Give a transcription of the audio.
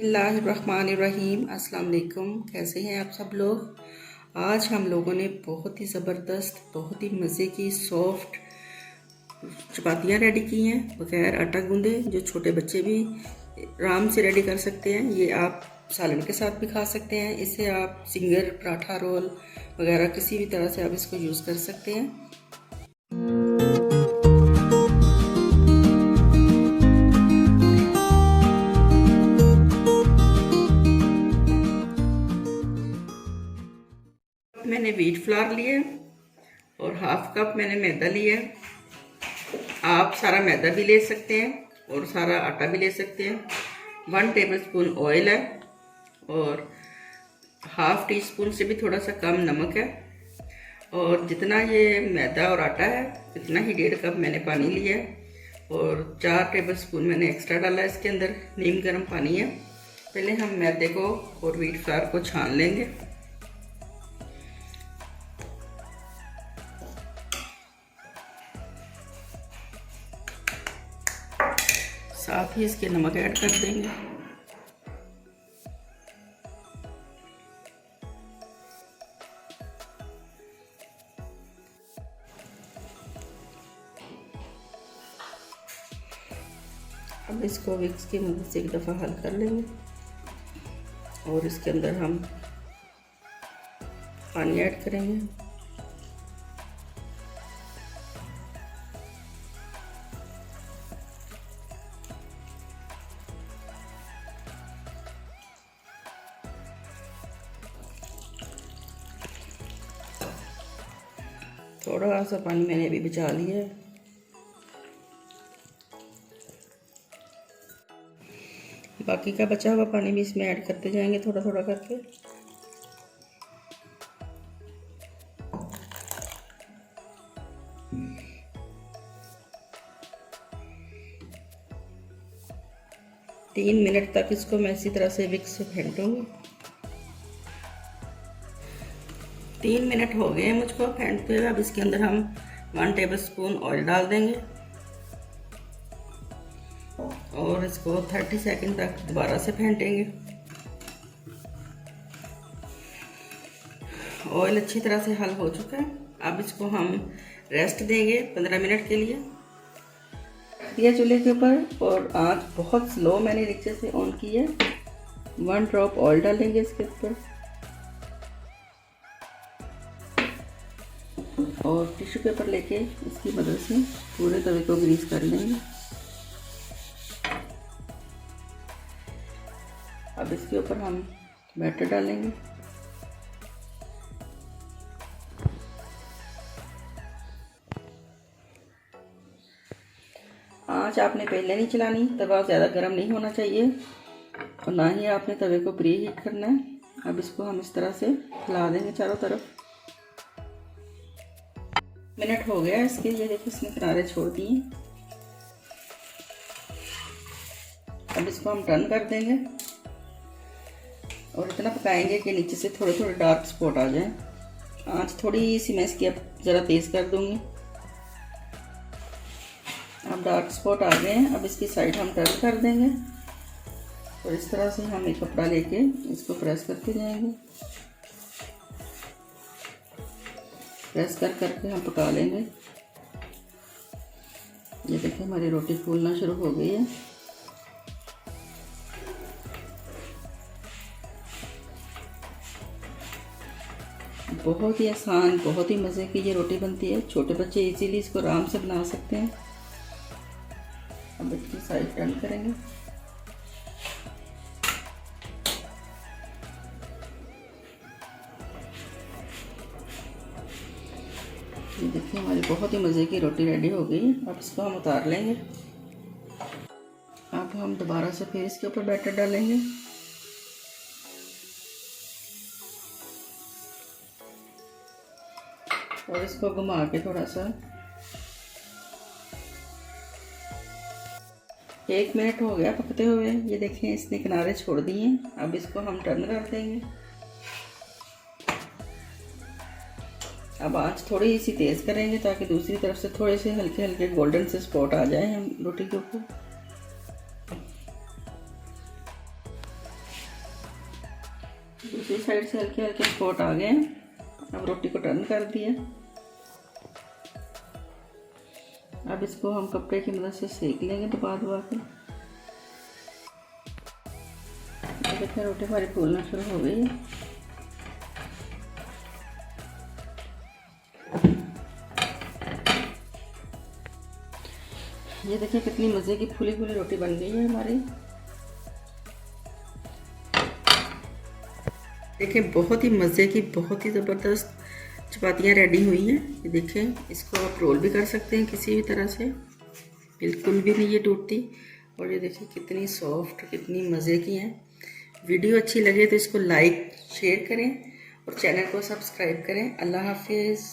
बिस्मिल्लाहिर्रहमानिर्रहीम। अस्सलाम वालेकुम। कैसे हैं आप सब लोग। आज हम लोगों ने बहुत ही ज़बरदस्त, बहुत ही मज़े की सॉफ्ट चपातियाँ रेडी की हैं बग़ैर आटा गूंदे, जो छोटे बच्चे भी आराम से रेडी कर सकते हैं। ये आप सालन के साथ भी खा सकते हैं। इसे आप सिंगर, पराठा, रोल वगैरह किसी भी तरह से आप इसको यूज़ कर सकते हैं। मैंने व्हीट फ्लावर लिया और हाफ कप मैंने मैदा लिया। आप सारा मैदा भी ले सकते हैं और सारा आटा भी ले सकते हैं। 1 टेबलस्पून ऑयल है और हाफ टी स्पून से भी थोड़ा सा कम नमक है। और जितना ये मैदा और आटा है इतना ही 1.5 कप मैंने पानी लिया है और 4 टेबलस्पून मैंने एक्स्ट्रा डाला है। इसके अंदर नीम गर्म पानी है। पहले हम मैदे को और व्हीट फ्लावर को छान लेंगे। साथ ही इसके नमक ऐड कर देंगे। अब इसको विक्स की मदद से एक दफ़ा हल कर लेंगे और इसके अंदर हम पानी ऐड करेंगे। थोड़ा सा पानी मैंने अभी बचा लिया है। बाकी का बचा हुआ पानी भी इसमें ऐड करते जाएंगे थोड़ा थोड़ा करके। तीन मिनट तक इसको मैं इसी तरह से विक्स से फेंटूंगी। 3 मिनट हो गए हैं मुझको फेंटते हुए। अब इसके अंदर हम 1 टेबलस्पून ऑयल डाल देंगे और इसको 30 सेकंड तक दोबारा से फेंटेंगे। ऑयल अच्छी तरह से हल हो चुका है। अब इसको हम रेस्ट देंगे 15 मिनट के लिए। दिया चूल्हे के ऊपर और आंच बहुत स्लो मैंने नीचे से ऑन की है। 1 ड्रॉप ऑयल डालेंगे इसके ऊपर और टिश्यू पेपर लेके इसकी मदद से पूरे तवे को ग्रीस कर लेंगे। अब इसके ऊपर हम बैटर डालेंगे। आंच आपने पहले नहीं चलानी, तवा ज़्यादा गर्म नहीं होना चाहिए और ना ही आपने तवे को प्री हीट करना है। अब इसको हम इस तरह से फैला देंगे चारों तरफ। मिनट हो गया इसके, ये देखिए इसने किनारे छोड़ दिए। अब इसको हम टर्न कर देंगे और इतना पकाएंगे कि नीचे से थोड़े थोड़े डार्क स्पॉट आ जाएं। आंच थोड़ी सी मैं इसकी अब ज़रा तेज़ कर दूंगी। अब डार्क स्पॉट आ गए हैं। अब इसकी साइड हम टर्न कर देंगे और इस तरह से हम एक कपड़ा लेके इसको प्रेस करते जाएंगे। प्रेस कर करके हम पका लेंगे। ये देखिए हमारी रोटी फूलना शुरू हो गई है। बहुत ही आसान, बहुत ही मज़े की ये रोटी बनती है। छोटे बच्चे इजीली इसको आराम से बना सकते हैं। अब इसकी साइड टर्न करेंगे। ये देखिए हमारी बहुत ही मज़े की रोटी रेडी हो गई। अब इसको हम उतार लेंगे। अब हम दोबारा से फिर इसके ऊपर बैटर डालेंगे और इसको घुमा के थोड़ा सा 1 मिनट हो गया पकते हुए। ये देखें इसने किनारे छोड़ दिए। अब इसको हम टर्न कर देंगे। अब आंच थोड़ी सी तेज़ करेंगे ताकि दूसरी तरफ से थोड़े से हल्के हल्के गोल्डन से स्पॉट आ जाए हम रोटी के ऊपर। दूसरी साइड से हल्के हल्के स्पॉट आ गए हैं। अब रोटी को टर्न कर दिया। अब इसको हम कपड़े की मदद से सेक लेंगे दबा दबा के। देखिए रोटी हमारी फूलना शुरू हो गई है। ये देखिए कितनी मज़े की फूली फूली रोटी बन गई है हमारी। देखिए बहुत ही मज़े की, बहुत ही ज़बरदस्त चपातियाँ रेडी हुई हैं। ये देखें, इसको आप रोल भी कर सकते हैं किसी भी तरह से, बिल्कुल भी नहीं ये टूटती। और ये देखिए कितनी सॉफ्ट, कितनी मज़े की हैं। वीडियो अच्छी लगे तो इसको लाइक शेयर करें और चैनल को सब्सक्राइब करें। अल्लाह हाफिज़।